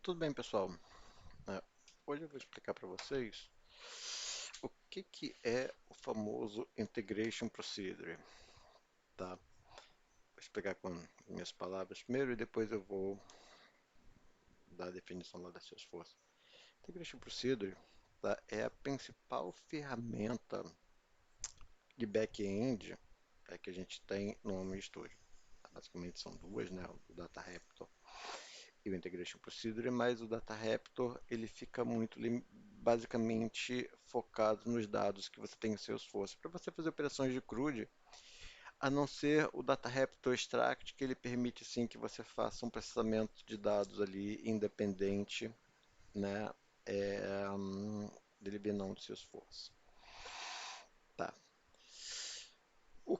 Tudo bem, pessoal? É, Hoje eu vou explicar para vocês o que é o famoso Integration Procedure, tá? Vou explicar com minhas palavras primeiro e depois eu vou dar a definição lá das suas forças. Integration Procedure, tá, é a principal ferramenta de back-end, que a gente tem no Homem Studio. Basicamente são duas, né? O Data Raptor e o Integration Procedure, mas o Data Raptor ele fica muito basicamente focado nos dados que você tem em Salesforce. Para você fazer operações de CRUD, a não ser o Data Raptor Extract, que ele permite sim que você faça um processamento de dados ali independente, né, é, dele vir não do Salesforce. Tá. O,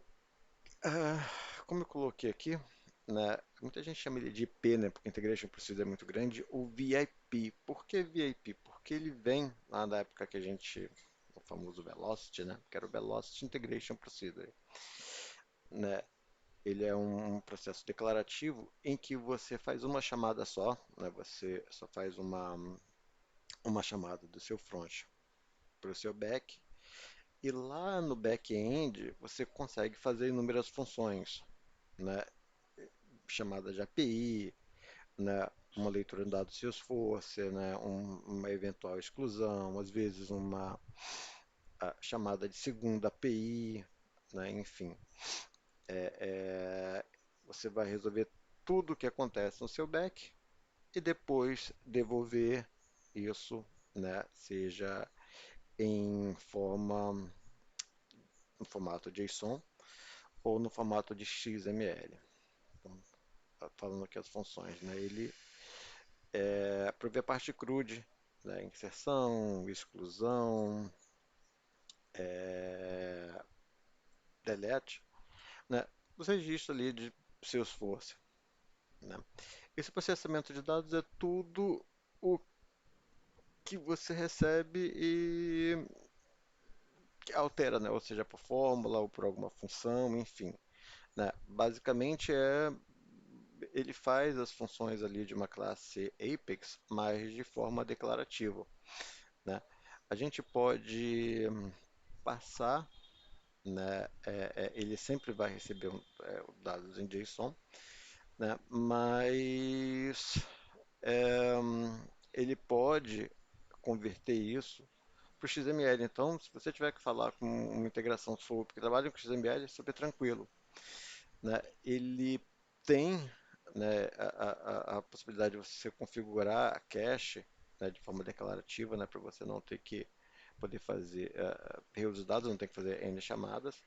Como eu coloquei aqui, né, muita gente chama ele de IP, né, porque Integration Procedure é muito grande, o VIP. Por que VIP? Porque ele vem lá da época que a gente, o famoso Velocity, né, que era o Velocity Integration Procedure, né, ele é um processo declarativo em que você faz uma chamada só, né, você só faz uma chamada do seu front para o seu back, e lá no back-end você consegue fazer inúmeras funções, né, chamada de API, né, uma leitura de dados Salesforce, né, uma eventual exclusão, às vezes uma chamada de segunda API, né, enfim. Você vai resolver tudo o que acontece no seu back e depois devolver isso, né, seja em no formato JSON ou no formato de XML. Então, falando aqui as funções, né, ele provê a parte CRUD, né, inserção, exclusão, delete, né, os registros ali de Salesforce, né. Esse processamento de dados é tudo o que você recebe e que altera, né, ou seja, por fórmula ou por alguma função, enfim, né. Basicamente ele faz as funções ali de uma classe Apex, mas de forma declarativa, né. A gente pode passar, né, ele sempre vai receber dados em JSON, né, mas ele pode converter isso para o XML. Então, se você tiver que falar com uma integração sua que trabalha com XML, é super tranquilo, né? Ele tem, né, a possibilidade de você configurar a cache, né, de forma declarativa, né, para você não ter que poder fazer reuse dos dados, não ter que fazer N chamadas.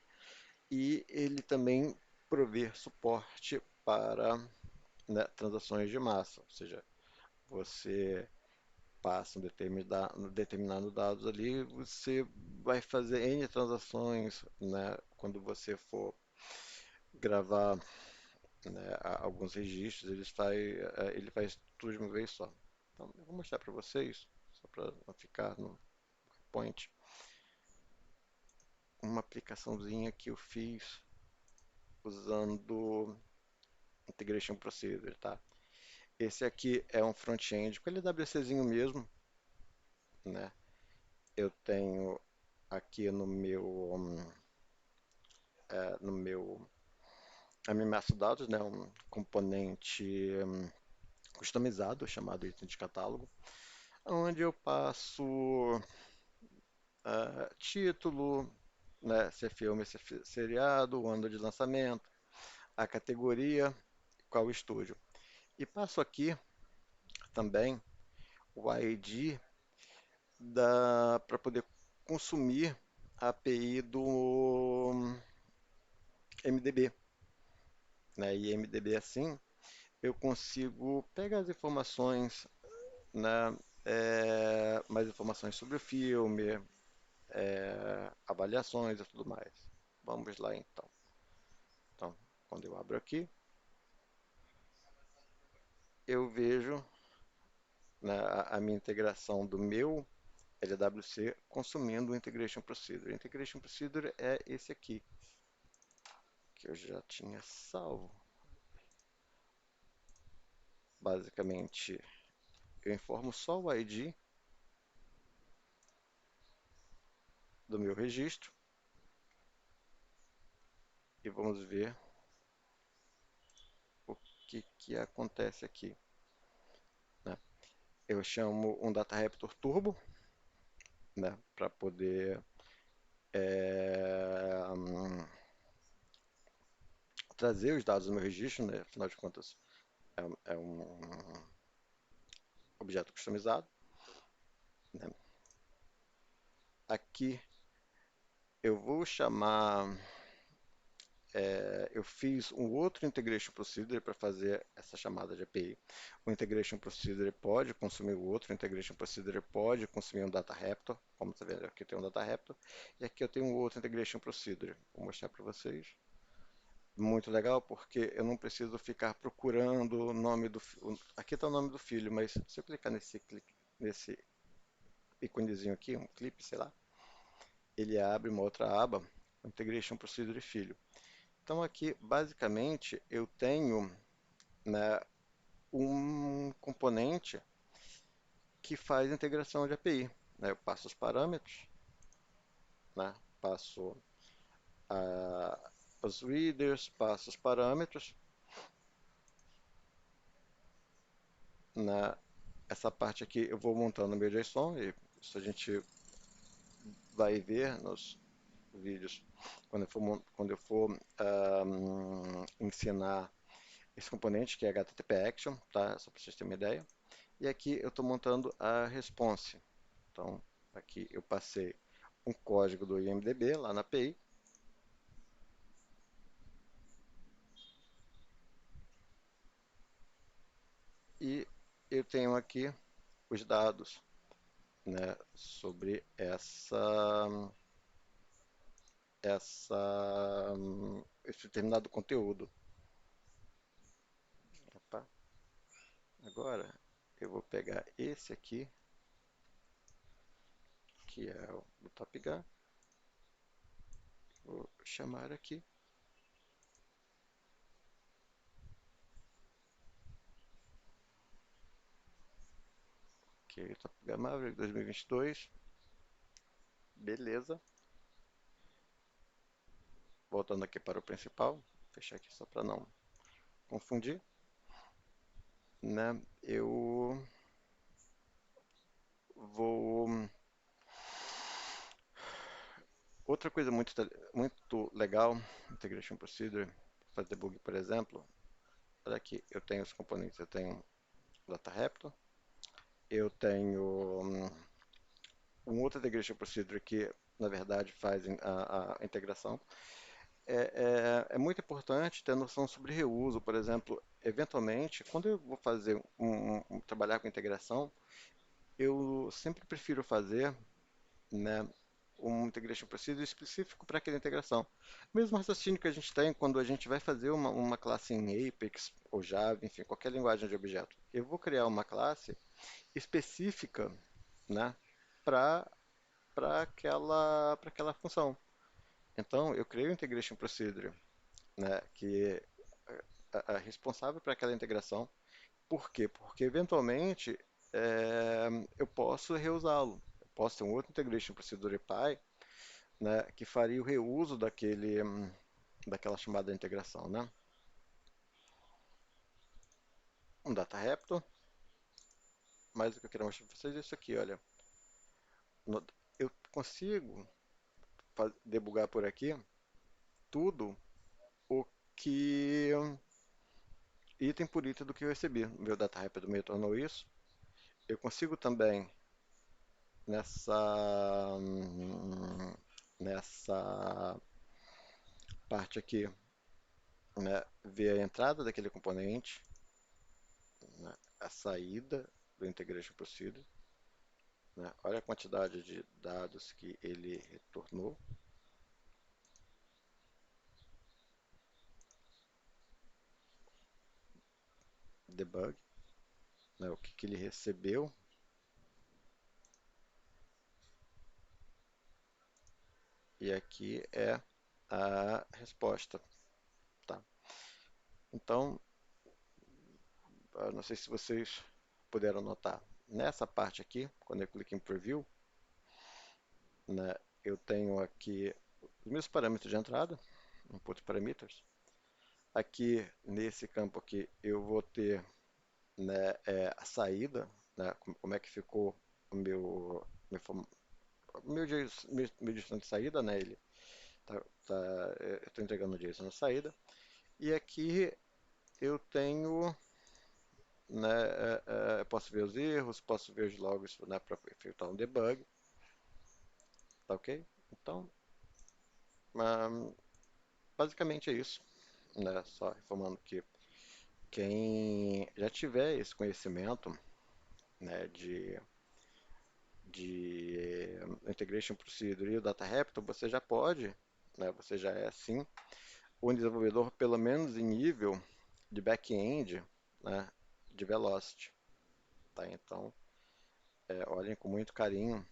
E ele também prover suporte para, né, transações de massa, ou seja, você passa um determinado dados ali, você vai fazer N transações, né, quando você for gravar, né, alguns registros, ele faz tudo de uma vez só. Então, eu vou mostrar para vocês, só para não ficar no point, uma aplicaçãozinha que eu fiz usando Integration Procedure, tá? Esse aqui é um front-end com LWCzinho mesmo, né? Eu tenho aqui no meu MMS dados, né? Um componente customizado chamado item de catálogo, onde eu passo título, né? Se é filme, se é seriado, o ano de lançamento, a categoria, qual estúdio. E passo aqui também o ID para poder consumir a API do MDB, né? E MDB assim, eu consigo pegar as informações, né? Mais informações sobre o filme, avaliações e tudo mais. Vamos lá então. Então, quando eu abro aqui, eu vejo, né, a minha integração do meu LWC consumindo o Integration Procedure. O Integration Procedure é esse aqui, que eu já tinha salvo. Basicamente, eu informo só o ID do meu registro e vamos ver o que acontece aqui, né? Eu chamo um Data Raptor Turbo, né, para poder é, hum, trazer os dados do meu registro, né? Afinal de contas, é um objeto customizado, né? Aqui eu vou chamar, eu fiz um outro Integration Procedure para fazer essa chamada de API. O Integration Procedure pode consumir o outro, o Integration Procedure pode consumir um Data Raptor, como você vê, aqui tem um Data Raptor, e aqui eu tenho um outro Integration Procedure. Vou mostrar para vocês. Muito legal porque eu não preciso ficar procurando o nome do aqui está o nome do filho, mas se eu clicar nesse íconezinho aqui, um clipe, sei lá, ele abre uma outra aba, Integration Procedure Filho. Então aqui, basicamente, eu tenho, né, um componente que faz integração de API, né? Eu passo os parâmetros, né? Passo os readers, passo os parâmetros, né? Essa parte aqui eu vou montando meu JSON e isso a gente vai ver nos vídeos quando eu for ensinar esse componente que é HTTP Action, tá? Só para vocês terem uma ideia. E aqui eu estou montando a response. Então, aqui eu passei um código do IMDb lá na API e eu tenho aqui os dados, né, sobre esse determinado conteúdo. Opa. Agora eu vou pegar esse aqui, que é o do Top Gun, vou chamar aqui. Ok, Top Gun Maverick 2022. Beleza. Voltando aqui para o principal, vou fechar aqui só para não confundir, né? Eu vou. Outra coisa muito legal, Integration Procedure, fazer debug, por exemplo, olha aqui, eu tenho os componentes, eu tenho Data Raptor, eu tenho um outro Integration Procedure que, na verdade, faz a integração. É muito importante ter noção sobre reuso, por exemplo, eventualmente, quando eu vou fazer trabalhar com integração, eu sempre prefiro fazer, né, um integration procedure específico para aquela integração. Mesmo raciocínio que a gente tem quando a gente vai fazer uma classe em Apex ou Java, enfim, qualquer linguagem de objeto. Eu vou criar uma classe específica, né, para aquela função. Então, eu criei o integration procedure, né, que é responsável por aquela integração. Por quê? Porque eventualmente eu posso reusá-lo. Eu posso ter um outro integration procedure PI, né, que faria o reuso daquela chamada de integração, né? Um data raptor, mas o que eu quero mostrar para vocês é isso aqui, olha. Eu consigo debugar por aqui tudo o que item por item do que eu recebi. O meu data raptor me retornou isso. Eu consigo também nessa parte aqui, né, ver a entrada daquele componente, né, a saída do integration procedure, né, olha a quantidade de dados que ele retornou, debug, né, o que ele recebeu, e aqui é a resposta, tá? Então, não sei se vocês puderam notar, nessa parte aqui, quando eu clico em Preview, né, eu tenho aqui os meus parâmetros de entrada, Input Parameters. Aqui, nesse campo aqui, eu vou ter, né, a saída, né, como é que ficou o meu JSON de saída, né, ele tá, eu estou entregando o JSON na saída. E aqui eu tenho, né, eu posso ver os erros, posso ver os logs, né, para efetuar um debug, tá ok? Então, basicamente é isso, né? Só informando que quem já tiver esse conhecimento, né, de Integration Procedure e o Data Raptor, você já pode, né, você já é assim, um desenvolvedor pelo menos em nível de back-end, né, de Velocity, tá? Então, olhem com muito carinho,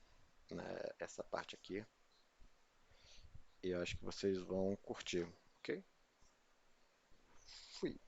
né, essa parte aqui e eu acho que vocês vão curtir, ok? Fui!